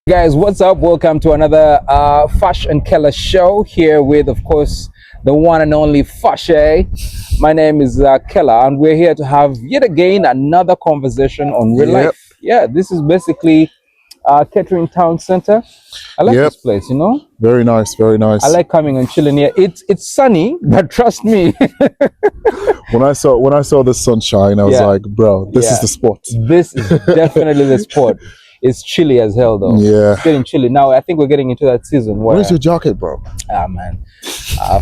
Guys, what's up? Welcome to another Fash and Keller show here with, of course, the one and only Fashe. My name is Keller, and we're here to have yet again another conversation on real life. Yeah, this is basically Kettering Town Center. I like this place, you know. Very nice, very nice. I like coming and chilling here. It's sunny, but trust me. when I saw the sunshine, I was like, bro, this is the spot. This is definitely the spot. It's chilly as hell, though. Yeah. It's getting chilly. Now, I think we're getting into that season where... Where's your jacket, bro? Ah, man.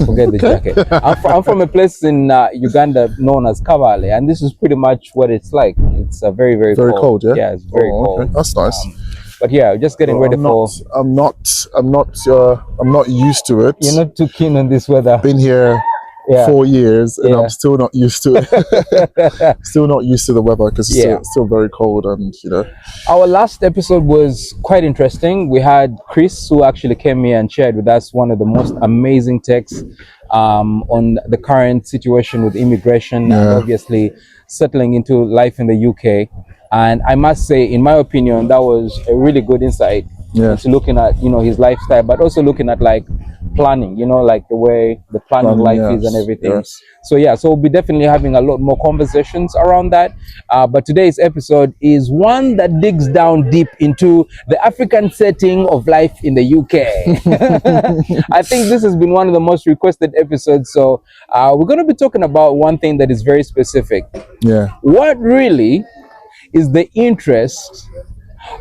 Forget the jacket. I'm from a place in Uganda known as Kabale, and this is pretty much what it's like. It's very, very cold. Very cold, yeah? Yeah, it's very cold. Okay. That's nice. But yeah, just getting ready for... I'm not used to it. You're not too keen on this weather. Been here 4 years and I'm still not used to it. Still not used to the weather because it's still very cold, and you know. Our last episode was quite interesting. We had Chris, who actually came here and shared with us one of the most amazing takes on the current situation with immigration and obviously settling into life in the UK. And I must say, in my opinion, that was a really good insight into looking at, you know, his lifestyle, but also looking at like planning, you know, like the way the planning life is and everything. So we'll be definitely having a lot more conversations around that. But today's episode is one that digs down deep into the African setting of life in the UK. I think this has been one of the most requested episodes. So we're going to be talking about one thing that is very specific. What really is the interest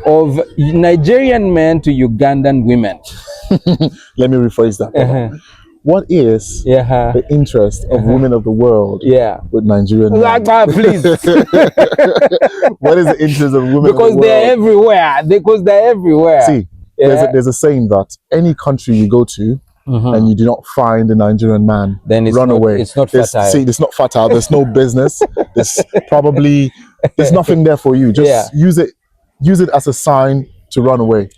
of Nigerian men to Ugandan women? Let me rephrase that. What is the interest of women of the world with Nigerian men? Please. What is the interest of women because of the world? They're everywhere. Because they're everywhere. See, there's a saying that any country you go to and you do not find a Nigerian man, then run away. It's not fertile. See, it's not fertile. There's no business. There's nothing there for you. Just use it as a sign to run away.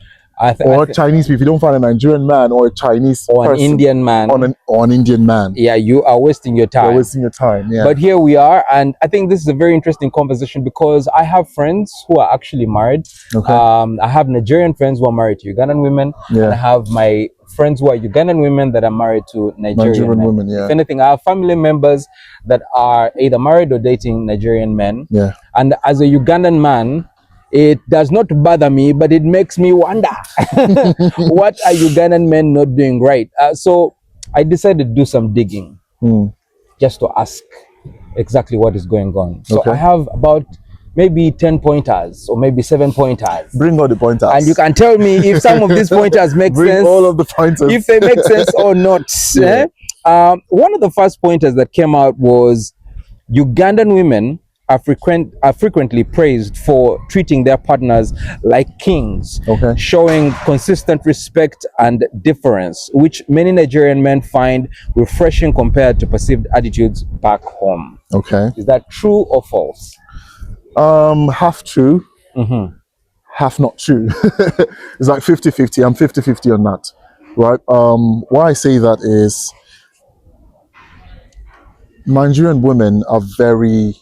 Chinese people. If you don't find a Nigerian man or a Chinese or an Indian man or an Indian man, you are wasting your time. You're wasting your time. But here we are, and I think this is a very interesting conversation because I have friends who are actually married. I have Nigerian friends who are married to Ugandan women, and I have my friends who are Ugandan women that are married to Nigerian women. If anything, I have family members that are either married or dating Nigerian men. And as a Ugandan man, it does not bother me, but it makes me wonder what are Ugandan men not doing right. So I decided to do some digging just to ask exactly what is going on. So I have about maybe 10 pointers or maybe 7 pointers. Bring all the pointers. And you can tell me if some of these pointers make Bring sense. all of the pointers. If they make sense or not. One of the first pointers that came out was Ugandan women are frequently praised for treating their partners like kings, showing consistent respect and deference, which many Nigerian men find refreshing compared to perceived attitudes back home. Is that true or false? Half true, half not true. It's like 50-50. I'm 50-50 on that, right? Why I say that is Nigerian women are very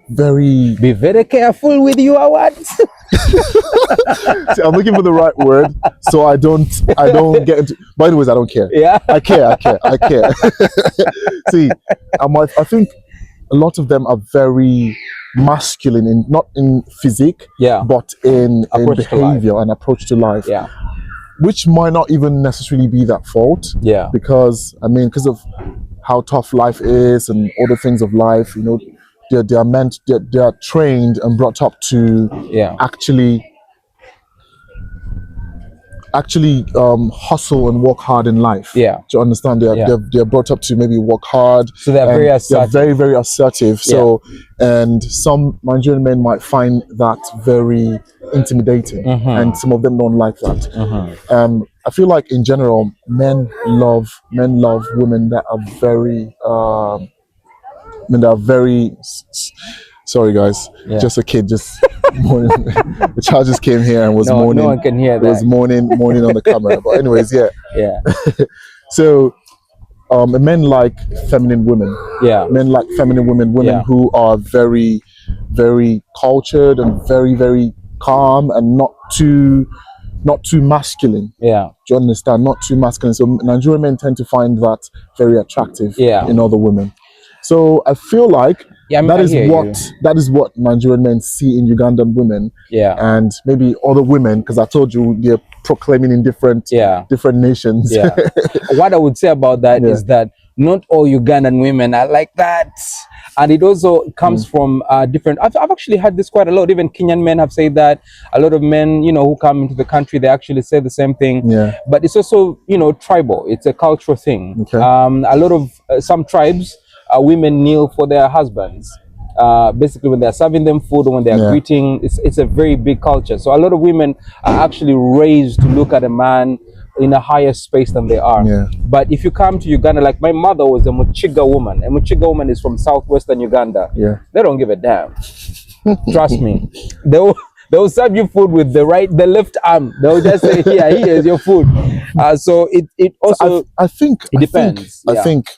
be very careful with your words. See, I'm looking for the right word so I don't get into. By the way, I don't care. I care. See, I think a lot of them are very masculine not in physique, but in behavior and approach to life. Which might not even necessarily be that fault. Because of how tough life is and all the things of life, you know, they are trained and brought up to actually hustle and work hard in life. To understand, they're brought up to maybe work hard. So they're very assertive. They're very, very assertive. So, and some Nigerian men might find that very intimidating, and some of them don't like that. I feel like in general, men love women that are very. Sorry, guys. Just a kid. Just mourning. The child just came here and was mourning. No one can hear that. It was mourning on the camera. But anyways, So, men like feminine women. Men like feminine women. Women who are very, very cultured and very, very calm and not too masculine. Yeah. Do you understand? Not too masculine. So Nigerian men tend to find that very attractive in other women. So I feel like that is what Nigerian men see in Ugandan women. Yeah. And maybe other women, because I told you they're proclaiming in different nations. Yeah. What I would say about that is that not all Ugandan women are like that. And it also comes from different. I've actually had this quite a lot. Even Kenyan men have said that. A lot of men, who come into the country, they actually say the same thing. Yeah. But it's also, tribal. It's a cultural thing. Okay. A lot of some tribes, women kneel for their husbands. Basically, when they're serving them food or when they're greeting, it's a very big culture. So a lot of women are actually raised to look at a man in a higher space than they are. Yeah. But if you come to Uganda, like my mother was a Muchiga woman. A Muchiga woman is from southwestern Uganda. Yeah. They don't give a damn. Trust me. They will serve you food with the left arm. They'll just say, here's your food. So it also I think it depends. I think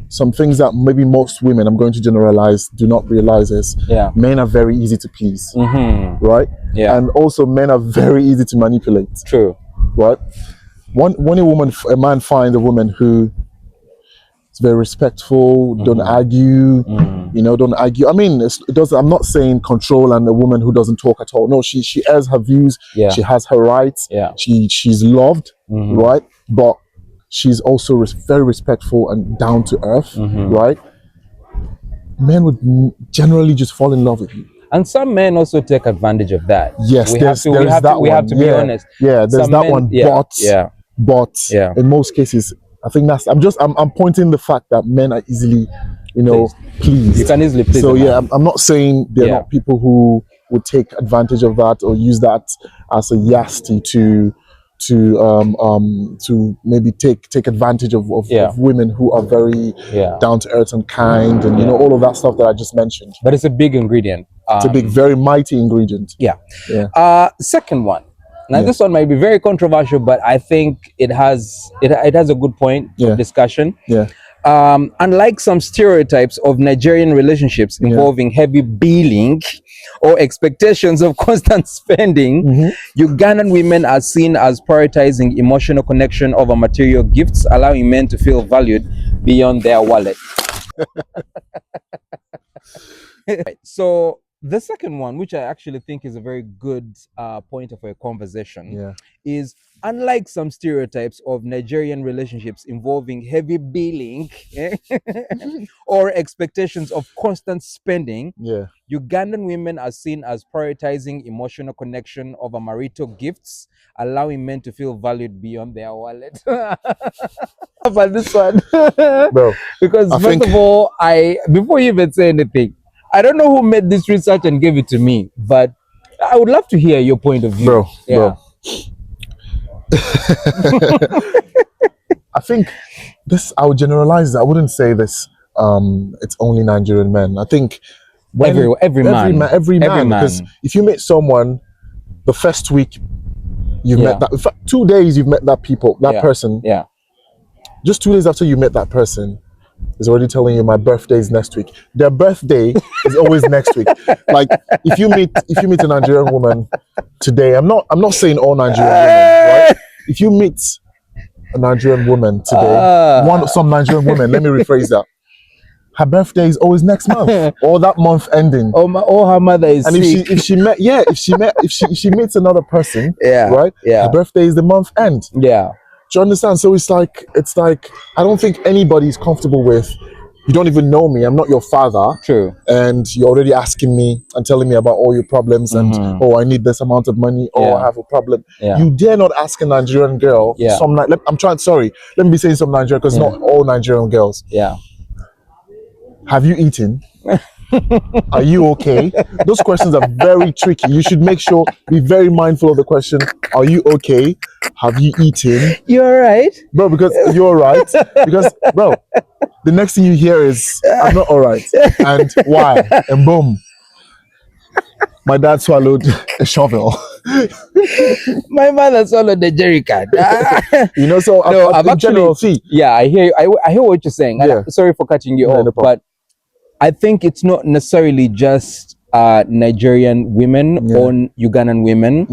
some things that maybe most women, I'm going to generalize, do not realize is men are very easy to please. Mm-hmm. Right? Yeah. And also men are very easy to manipulate. True. Right? When a man finds a woman who is very respectful, don't argue, don't argue. I mean, I'm not saying control and a woman who doesn't talk at all. No, she has her views. Yeah. She has her rights. Yeah. She's loved, right? But she's also very respectful and down to earth, right? Men would generally just fall in love with you. And some men also take advantage of that. Yes, we have to be honest. Yeah, there's some that men, one. But in most cases, I think I'm pointing the fact that men are easily, pleased. You can easily please. So I'm not saying they're not people who would take advantage of that or use that as a yasti to maybe take advantage of women who are very down to earth and kind and all of that stuff that I just mentioned. But it's a big ingredient. It's a big, very mighty ingredient. Yeah. Second one. Now this one might be very controversial, but I think it has a good point of discussion. Yeah. Unlike some stereotypes of Nigerian relationships involving heavy billing or expectations of constant spending, Ugandan women are seen as prioritizing emotional connection over material gifts, allowing men to feel valued beyond their wallet. So the second one, which I actually think is a very good point of a conversation, is unlike some stereotypes of Nigerian relationships involving heavy billing or expectations of constant spending, Ugandan women are seen as prioritizing emotional connection over marital gifts, allowing men to feel valued beyond their wallet. About this one, bro, because first of all, before you even say anything, I don't know who made this research and gave it to me, but I would love to hear your point of view. Bro. I think I would generalize that. I wouldn't say this, it's only Nigerian men. I think every man. Because if you meet someone, the first week you've met that, in fact, 2 days you've met that person. Yeah. Just 2 days after you met that person, is already telling you my birthday is next week. Their birthday is always next week. Like if you meet a Nigerian woman today, I'm not saying all Nigerian women, right? If you meet a Nigerian woman today, some Nigerian woman, let me rephrase that. Her birthday is always next month or that month ending. Or her mother is and sick. if she meets another person, right? Yeah. Her birthday is the month end. Yeah. Do you understand? So it's like I don't think anybody's comfortable with, you don't even know me, I'm not your father. True. And you're already asking me and telling me about all your problems and I need this amount of money, I have a problem. You dare not ask a Nigerian girl let me be saying some Nigerian, because not all Nigerian girls. Yeah. Have you eaten? Are you okay? Those questions are very tricky. You should be very mindful of the question, are you okay? Have you eaten? You're right. Bro, because you're right. Because, bro, the next thing you hear is, I'm not all right. And why? And boom. My dad swallowed a shovel. My mother swallowed the jerry can. So I've actually, I hear you. I hear what you're saying. Sorry for cutting you off, but I think it's not necessarily just Nigerian women on Ugandan women.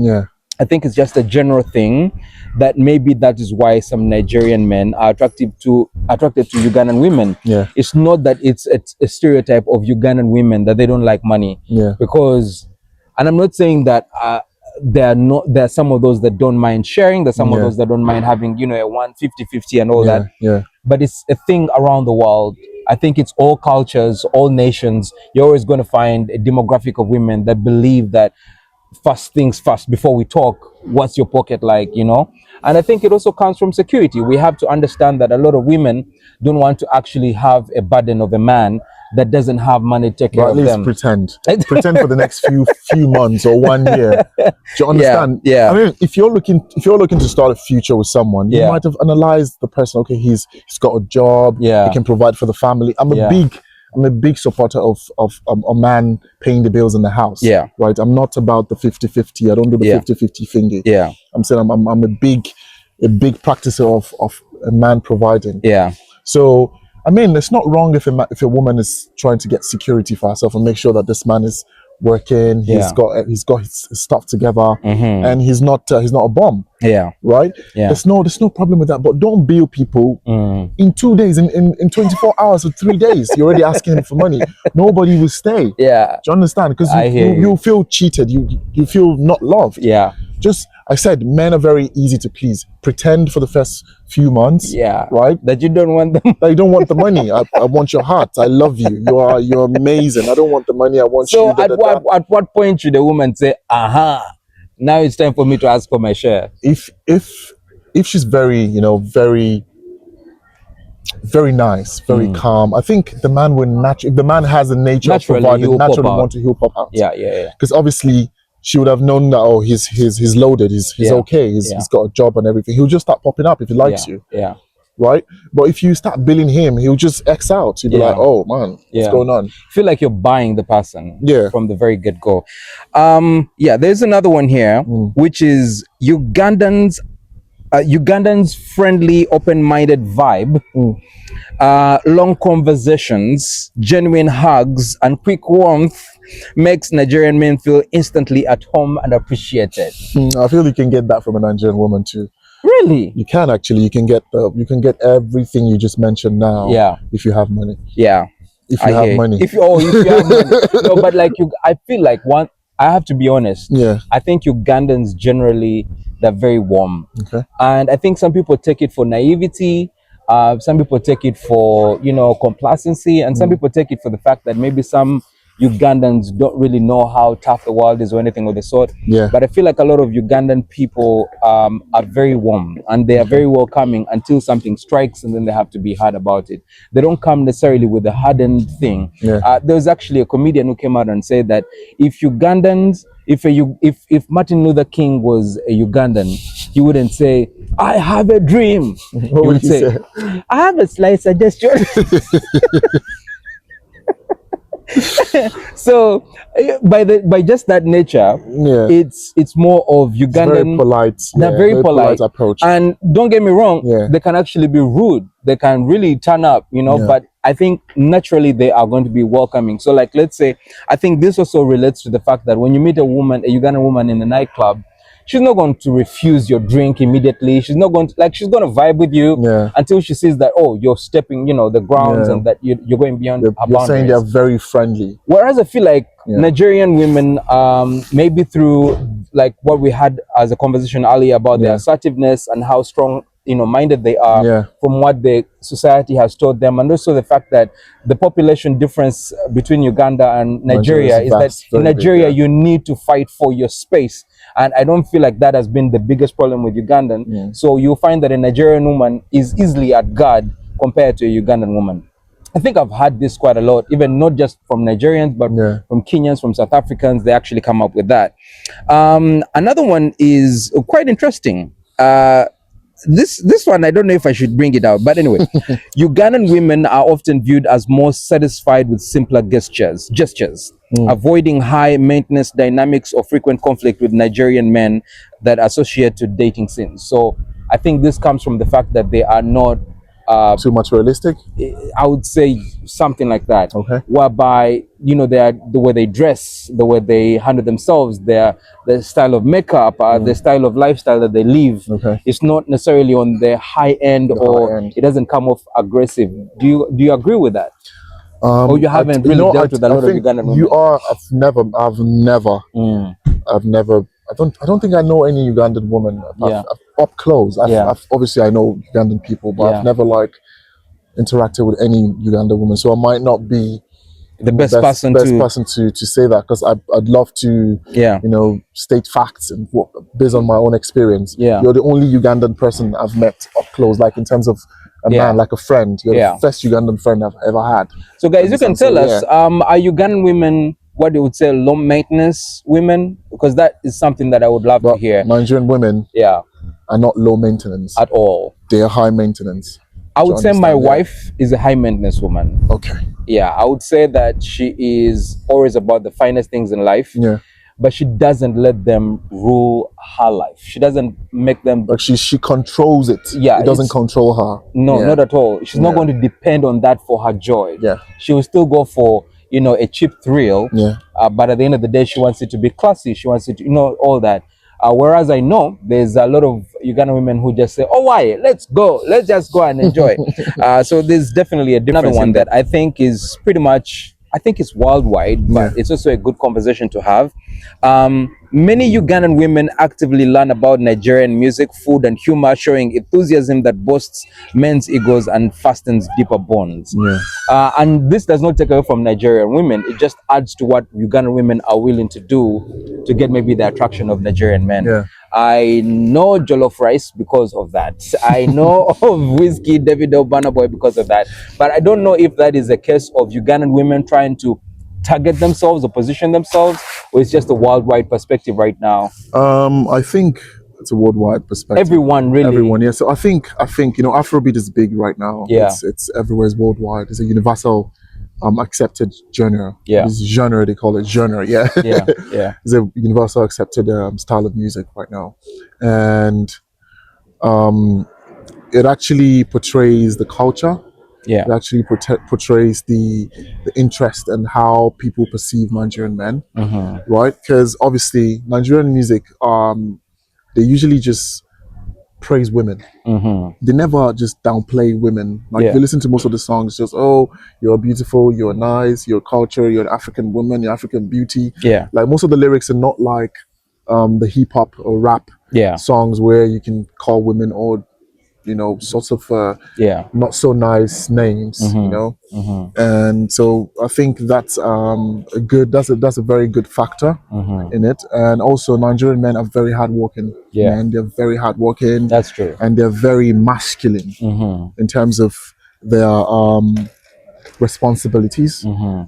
I think it's just a general thing that maybe that is why some Nigerian men are attracted to Ugandan women. It's not that it's a stereotype of Ugandan women that they don't like money. Because, and I'm not saying that there are some of those that don't mind sharing, there's some of those that don't mind having, you know, a 150-50 and all that. But it's a thing around the world. I think it's all cultures, all nations. You're always going to find a demographic of women that believe that first things first before we talk, what's your pocket like, you know? And I think it also comes from security. We have to understand that a lot of women don't want to actually have a burden of a man that doesn't have money to take care of them. Pretend for the next few months or 1 year. Do you understand? Yeah. I mean, if you're looking to start a future with someone, you might have analyzed the person. Okay, he's got a job. He can provide for the family. I'm a big supporter of a man paying the bills in the house. Right. I'm not about the 50-50. I don't do the 50-50 thingy. I'm saying I'm a big practicer of a man providing. So I mean, it's not wrong if a woman is trying to get security for herself and make sure that this man is working. He's got his stuff together, and he's not a bum. Right. There's no problem with that. But don't bill people in 2 days, in 24 hours or 3 days. You're already asking them for money. Nobody will stay. Do you understand? Because you feel cheated. You feel not loved. Just, I said, men are very easy to please. Pretend for the first few months, right? That you don't want them. I don't want the money. I want your heart. I love you. You're amazing. I don't want the money. I want you. So at what point should a woman say, "Aha, now it's time for me to ask for my share"? If she's very, very nice, very calm, I think the man will naturally. If the man has a nature of providing, naturally he'll pop out. Because obviously, she would have known that, he's loaded, he's okay, he's got a job and everything. He'll just start popping up if he likes you. Right? But if you start billing him, he'll just X out. You'll be like, oh man, what's going on? Feel like you're buying the person from the very get-go. There's another one here, which is Ugandans friendly, open-minded vibe. Long conversations, genuine hugs, and quick warmth makes Nigerian men feel instantly at home and appreciated. I feel you can get that from a Nigerian woman too. Really? You can actually. You can get everything you just mentioned now. If you have money. If you have money. If you have money. No, but like I feel like I have to be honest. I think Ugandans generally, they're very warm. And I think some people take it for naivety. Some people take it for, complacency, and some people take it for the fact that maybe some Ugandans don't really know how tough the world is or anything of the sort. But I feel like a lot of Ugandan people are very warm and they are very welcoming until something strikes, and then they have to be hard about it. They don't come necessarily with a hardened thing. There was actually a comedian who came out and said that if Ugandans, if Martin Luther King was a Ugandan, he wouldn't say, "I have a dream." He would say, "I have a slight suggestion." So by just that nature, it's more of Ugandan. Very polite approach. And don't get me wrong, they can actually be rude. They can really turn up, but I think naturally they are going to be welcoming. So like, let's say, I think this also relates to the fact that when you meet a Ugandan woman in a nightclub, she's not going to refuse your drink immediately. She's not going to, she's going to vibe with you until she sees that, you're stepping, the grounds and that you're going beyond her boundaries. You're saying they're very friendly. Whereas I feel like Nigerian women, maybe through like what we had as a conversation earlier about their assertiveness and how strong, minded they are from what the society has taught them, and also the fact that the population difference between Uganda and Nigeria is that in Nigeria you need to fight for your space. And I don't feel like that has been the biggest problem with Ugandan. So you'll find that a Nigerian woman is easily at guard compared to a Ugandan woman. I think I've had this quite a lot, even not just from Nigerians, but from Kenyans, from South Africans. They actually come up with that. Another one is quite interesting. This one, I don't know if I should bring it out, but anyway, Ugandan women are often viewed as more satisfied with simpler gestures, avoiding high maintenance dynamics or frequent conflict with Nigerian men that associate to dating scenes. So I think this comes from the fact that they are not too much realistic. I would say something like that. Okay. Whereby the way they dress, the way they handle themselves, the style of makeup, the style of lifestyle that they live. Okay. It's not necessarily on the high end, it doesn't come off aggressive. Do you agree with that? Or you haven't really dealt with a lot of Ugandan women? I've never. I don't think I know any Ugandan woman up close. Obviously I know Ugandan people, but I've never interacted with any Ugandan woman, so I might not be the best person to say that, because I'd love to state facts and based on my own experience. You're the only Ugandan person I've met up close, like in terms of a man, like a friend. You're the first Ugandan friend I've ever had. So guys, you can tell us, are Ugandan women what they would say low maintenance women? Because that is something that I would love to hear. Nigerian women are not low maintenance at all. They are high maintenance. I would say my wife is a high maintenance woman. Okay. Yeah, I would say that she is always about the finest things in life. Yeah. But she doesn't let them rule her life. She doesn't make them. But she controls it. Yeah. It doesn't control her. No, not at all. She's not going to depend on that for her joy. Yeah. She will still go for, a cheap thrill. Yeah. But at the end of the day, she wants it to be classy. She wants it to, all that. Whereas I know there's a lot of Ugandan women who just say, "Oh, why? Let's go. Let's just go and enjoy." So there's definitely another one that I think is pretty much. I think it's worldwide, but it's also a good conversation to have. Many Ugandan women actively learn about Nigerian music, food, and humor, showing enthusiasm that boasts men's egos and fastens deeper bonds. Yeah. And this does not take away from Nigerian women. It just adds to what Ugandan women are willing to do to get maybe the attraction of Nigerian men. Yeah. I know jollof rice because of that. I know of whiskey, Davido, Burna Boy because of that. But I don't know if that is a case of Ugandan women trying to target themselves or position themselves, or it's just a worldwide perspective right now. I think it's a worldwide perspective. Everyone, yeah. So I think Afrobeat is big right now. Yeah. It's everywhere, it's worldwide. It's a universal accepted genre. Yeah. This genre, they call it genre. Yeah. Yeah. Yeah. It's a universal accepted style of music right now. And it actually portrays the culture. Yeah. It actually portrays the interest and how people perceive Nigerian men, right? Because obviously Nigerian music, they usually just praise women. They never just downplay women. Like if you listen to most of the songs, just you're beautiful, you're nice, your culture, you're an African woman, you're African beauty. Yeah. Like most of the lyrics are not like the hip hop or rap songs where you can call women or sorts of not so nice names, and so I think that's that's a very good factor in it. And also Nigerian men are very hardworking. Men, they're very hardworking. That's true. And they're very masculine in terms of their responsibilities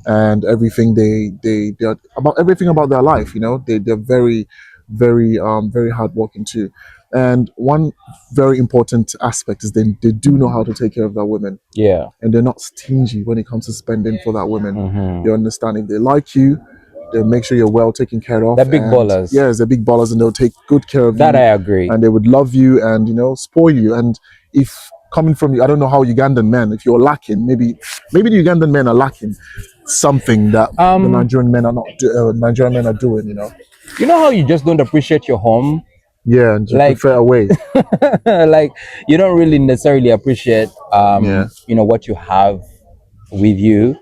and everything they're about everything about their life. They're very very hardworking too. And one very important aspect is they do know how to take care of their women. Yeah. And they're not stingy when it comes to spending for that women. They understand if they like you, they'll make sure you're well taken care of. They're big ballers. Yes, they're big ballers, and they'll take good care of you. That I agree. And they would love you and spoil you. And if coming from you, I don't know how Ugandan men, if you're lacking, maybe the Ugandan men are lacking something that the Nigerian men are not. Nigerian men are doing. You know how you just don't appreciate your home. Yeah, and you prefer away. Like you don't really necessarily appreciate what you have with you,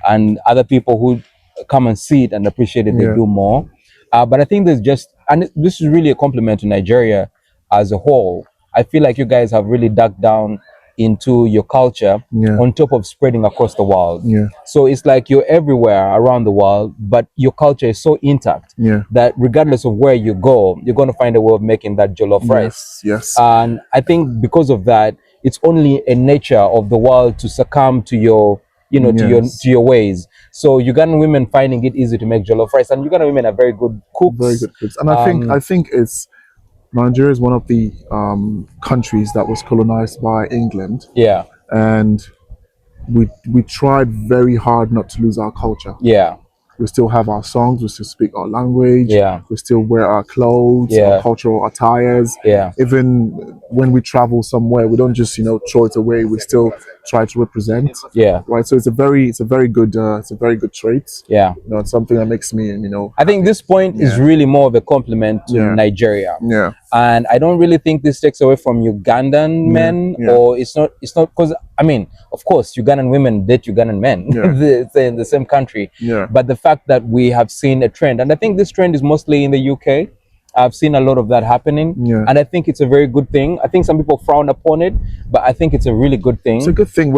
and other people who come and see it and appreciate it, they do more. But I think and this is really a compliment to Nigeria as a whole. I feel like you guys have really dug down into your culture on top of spreading across the world. So it's like you're everywhere around the world, but your culture is so intact that regardless of where you go, you're going to find a way of making that jollof rice. Yes. And I think because of that, it's only a nature of the world to succumb to your to your ways. So Ugandan women finding it easy to make jollof rice, and Ugandan women are very good cooks. Very good cooks. And I think it's Nigeria is one of the countries that was colonized by England. Yeah. And we tried very hard not to lose our culture. Yeah. We still have our songs. We still speak our language. Yeah. We still wear our clothes, our cultural attires. Yeah. Even when we travel somewhere, we don't just throw it away. We still try to represent. Yeah. Right. So it's a very good trait. Yeah. It's something that makes me I think this point is really more of a compliment to Nigeria. Yeah. And I don't really think this takes away from Ugandan men, or it's not because I mean, of course, Ugandan women date Ugandan men. They're in the same country. Yeah. But the fact that we have seen a trend, and I think this trend is mostly in the UK. I've seen a lot of that happening, and I think it's a very good thing. I think some people frown upon it, but I think it's a really good thing. It's a good thing.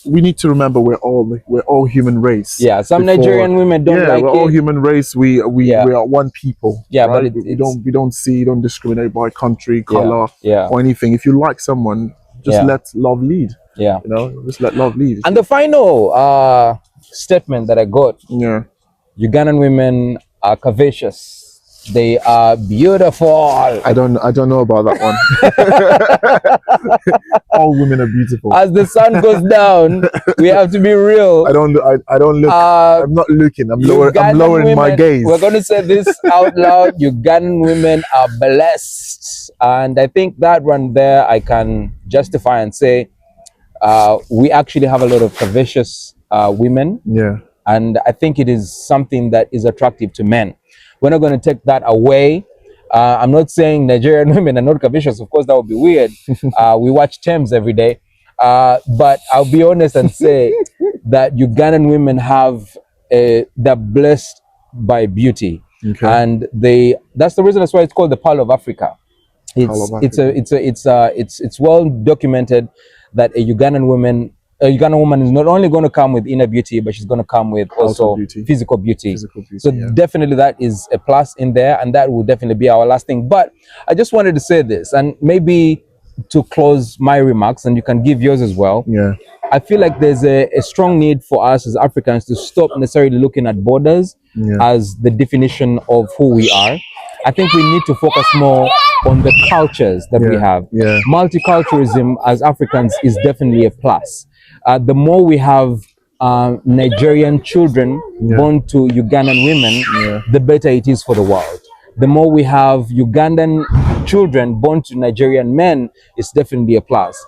We need to remember we're all human race. Yeah, some Nigerian women don't like it. We're all human race. We are one people. Yeah, right? But we don't discriminate by country, color, or anything. If you like someone, just let love lead. Yeah, just let love lead. And the final statement that I got. Yeah, Ugandan women are curvaceous. They are beautiful. I don't know about that one. All women are beautiful. As the sun goes down, we have to be real. I don't look. I'm not looking. I'm lowering my gaze. We're going to say this out loud. Ugandan women are blessed, and I think that one there I can justify and say we actually have a lot of curvaceous women. Yeah, and I think it is something that is attractive to men. We're not going to take that away. I'm not saying Nigerian women are not curvaceous. Of course, that would be weird. We watch Thames every day. But I'll be honest and say that Ugandan women they're blessed by beauty. And that's the reason that's why it's called the Pearl of Africa. It's well documented that a Ugandan woman is not only going to come with inner beauty, but she's going to come with also physical beauty. So definitely that is a plus in there, and that will definitely be our last thing. But I just wanted to say this, and maybe to close my remarks, and you can give yours as well. Yeah, I feel like there's a strong need for us as Africans to stop necessarily looking at borders as the definition of who we are. I think we need to focus more on the cultures that we have. Multiculturalism as Africans is definitely a plus. The more we have Nigerian children born to Ugandan women, the better it is for the world. The more we have Ugandan children born to Nigerian men, it's definitely a plus.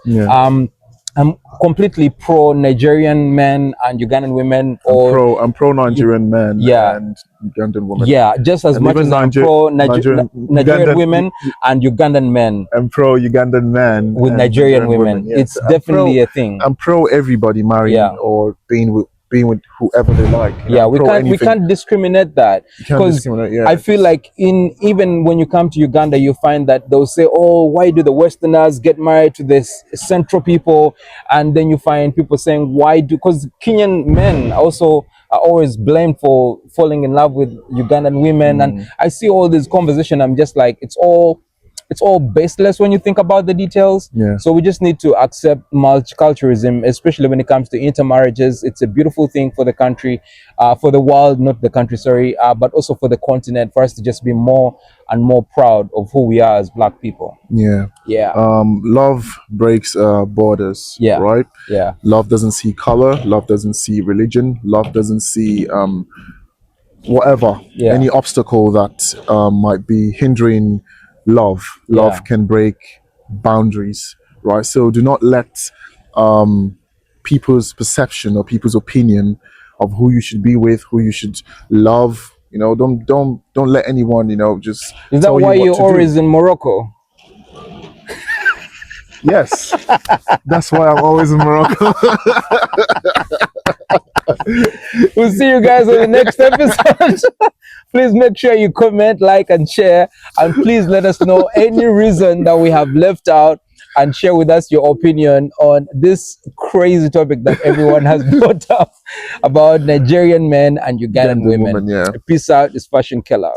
I'm completely pro Nigerian men and Ugandan women. I'm pro Nigerian men and Ugandan women. Yeah, just as much as I'm pro Nigerian women and Ugandan men. I'm pro Ugandan men with Nigerian women. Yes. It's definitely a thing. I'm pro everybody marrying or being with whoever they like. We can't discriminate that, because I feel like even when you come to Uganda, you find that they'll say, oh, why do the Westerners get married to this Central people? And then you find people saying, because Kenyan men also are always blamed for falling in love with Ugandan women. And I see all this conversation, I'm just like, it's all baseless when you think about the details. So we just need to accept multiculturalism, especially when it comes to intermarriages. It's a beautiful thing for the country, for the world, not the country, sorry, but also for the continent, for us to just be more and more proud of who we are as Black people. Love breaks borders, right? Love doesn't see color, love doesn't see religion, love doesn't see whatever, any obstacle that might be hindering love can break boundaries, right? So do not let people's perception or people's opinion of who you should be with, who you should love, don't let anyone just is that why you're always in Morocco? Yes, that's why I'm always in Morocco. We'll see you guys on the next episode. Please make sure you comment, like, and share. And please let us know any reason that we have left out, and share with us your opinion on this crazy topic that everyone has brought up about Nigerian men and Ugandan women. Yeah. Peace out. It's Fashion Killer.